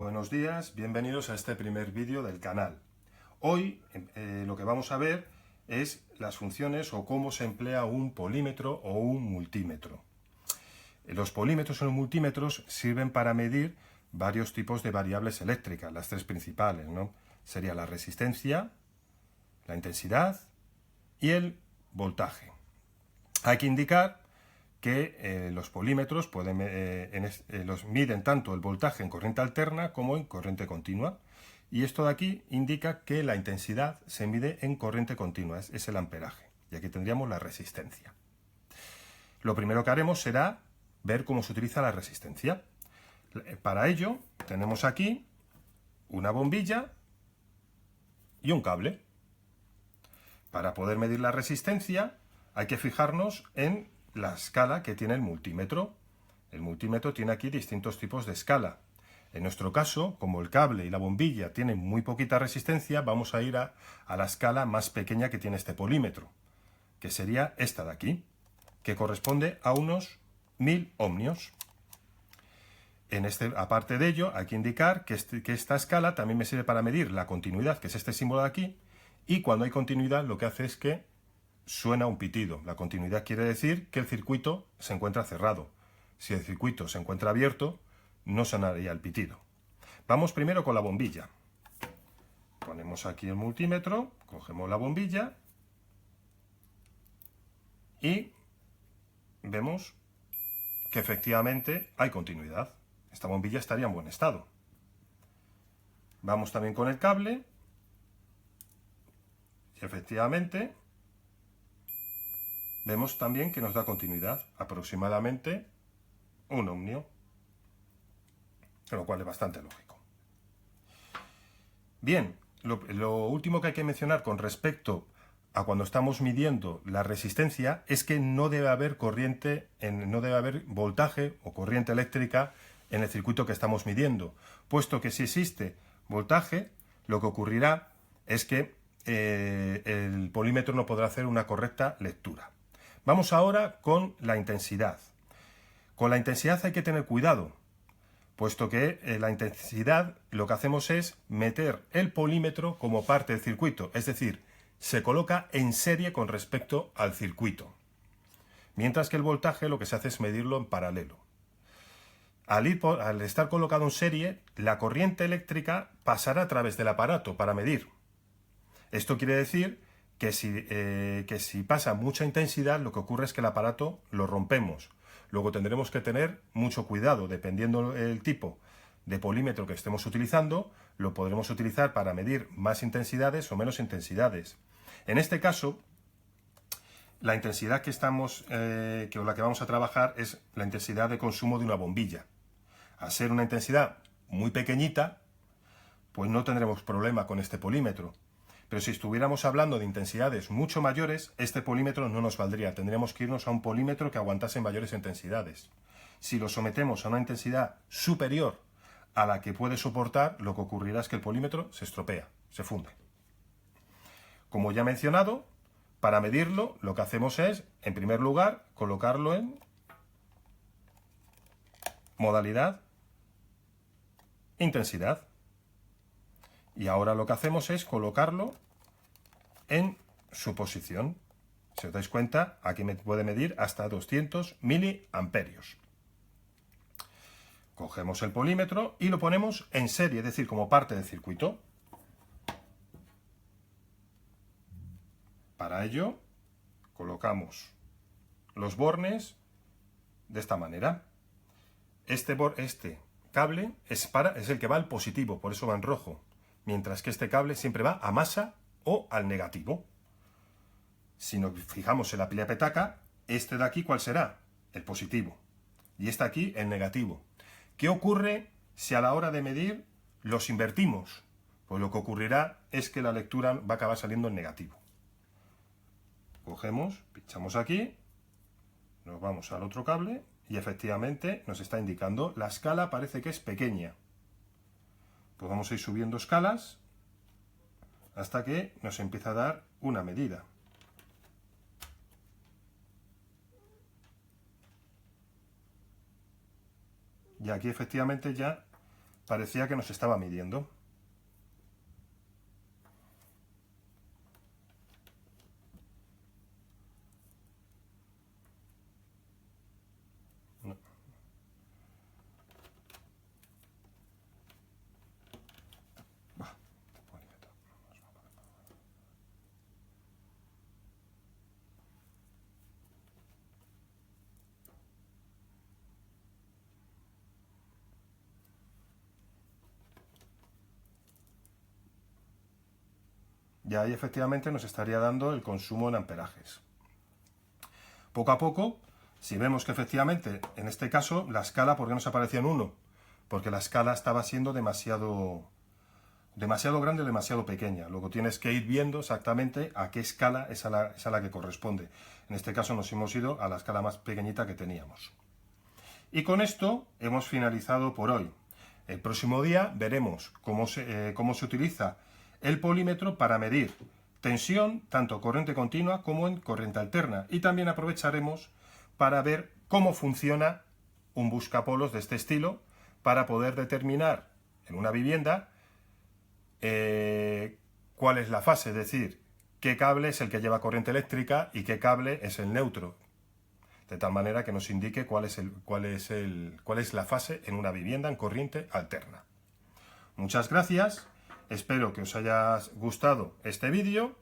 Buenos días, bienvenidos a este primer vídeo del canal. Hoy lo que vamos a ver es las funciones o cómo se emplea un polímetro o un multímetro. Los polímetros o los multímetros sirven para medir varios tipos de variables eléctricas, las tres principales, ¿no? Sería la resistencia, la intensidad y el voltaje. Hay que indicar que los polímetros los miden tanto el voltaje en corriente alterna como en corriente continua. Y esto de aquí indica que la intensidad se mide en corriente continua, es el amperaje. Y aquí tendríamos la resistencia. Lo primero que haremos será ver cómo se utiliza la resistencia. Para ello tenemos aquí una bombilla y un cable. Para poder medir la resistencia hay que fijarnos en la escala que tiene el multímetro. El multímetro tiene aquí distintos tipos de escala. En nuestro caso, como el cable y la bombilla tienen muy poquita resistencia, vamos a ir a la escala más pequeña que tiene este polímetro, que sería esta de aquí, que corresponde a unos 1000 ohmios. Aparte de ello, hay que indicar que esta escala también me sirve para medir la continuidad, que es este símbolo de aquí, y cuando hay continuidad lo que hace es que suena un pitido. La continuidad quiere decir que el circuito se encuentra cerrado. Si el circuito se encuentra abierto, no sonaría el pitido. Vamos primero con la bombilla. Ponemos aquí el multímetro, cogemos la bombilla y vemos que efectivamente hay continuidad. Esta bombilla estaría en buen estado. Vamos también con el cable y efectivamente vemos también que nos da continuidad, aproximadamente 1 ohmio, lo cual es bastante lógico. Bien, lo último que hay que mencionar con respecto a cuando estamos midiendo la resistencia es que no debe haber no debe haber voltaje o corriente eléctrica en el circuito que estamos midiendo, puesto que si existe voltaje, lo que ocurrirá es que el polímetro no podrá hacer una correcta lectura. Vamos ahora con la intensidad. Con la intensidad hay que tener cuidado, puesto que la intensidad lo que hacemos es meter el polímetro como parte del circuito, es decir, se coloca en serie con respecto al circuito. Mientras que el voltaje lo que se hace es medirlo en paralelo. Al estar colocado en serie, la corriente eléctrica pasará a través del aparato para medir. Esto quiere decir que si pasa mucha intensidad, lo que ocurre es que el aparato lo rompemos. Luego tendremos que tener mucho cuidado, dependiendo del tipo de polímetro que estemos utilizando, lo podremos utilizar para medir más intensidades o menos intensidades. En este caso, la intensidad con la que vamos a trabajar es la intensidad de consumo de una bombilla. Al ser una intensidad muy pequeñita, pues no tendremos problema con este polímetro. Pero si estuviéramos hablando de intensidades mucho mayores, este polímetro no nos valdría. Tendríamos que irnos a un polímetro que aguantase mayores intensidades. Si lo sometemos a una intensidad superior a la que puede soportar, lo que ocurrirá es que el polímetro se estropea, se funde. Como ya he mencionado, para medirlo, lo que hacemos es, en primer lugar, colocarlo en modalidad intensidad. Y ahora lo que hacemos es colocarlo en su posición. Si os dais cuenta, aquí me puede medir hasta 200 miliamperios. Cogemos el polímetro y lo ponemos en serie, es decir, como parte del circuito. Para ello, colocamos los bornes de esta manera. Este cable es el que va al positivo, por eso va en rojo. Mientras que este cable siempre va a masa o al negativo. Si nos fijamos en la pila petaca, este de aquí, ¿cuál será? El positivo. Y este aquí, el negativo. ¿Qué ocurre si a la hora de medir los invertimos? Pues lo que ocurrirá es que la lectura va a acabar saliendo en negativo. Cogemos, pinchamos aquí, nos vamos al otro cable y efectivamente nos está indicando la escala parece que es pequeña. Pues vamos a ir subiendo escalas hasta que nos empieza a dar una medida. Y aquí efectivamente ya parecía que nos estaba midiendo. No. Y ahí efectivamente nos estaría dando el consumo en amperajes. Poco a poco, si vemos que efectivamente, en este caso, la escala, ¿por qué nos aparecía en 1? Porque la escala estaba siendo demasiado grande o demasiado pequeña. Luego tienes que ir viendo exactamente a qué escala es a la que corresponde. En este caso nos hemos ido a la escala más pequeñita que teníamos. Y con esto hemos finalizado por hoy. El próximo día veremos cómo se utiliza el polímetro para medir tensión, tanto corriente continua como en corriente alterna. Y también aprovecharemos para ver cómo funciona un buscapolos de este estilo para poder determinar en una vivienda cuál es la fase, es decir, qué cable es el que lleva corriente eléctrica y qué cable es el neutro, de tal manera que nos indique cuál es la fase en una vivienda en corriente alterna. Muchas gracias, espero que os haya gustado este vídeo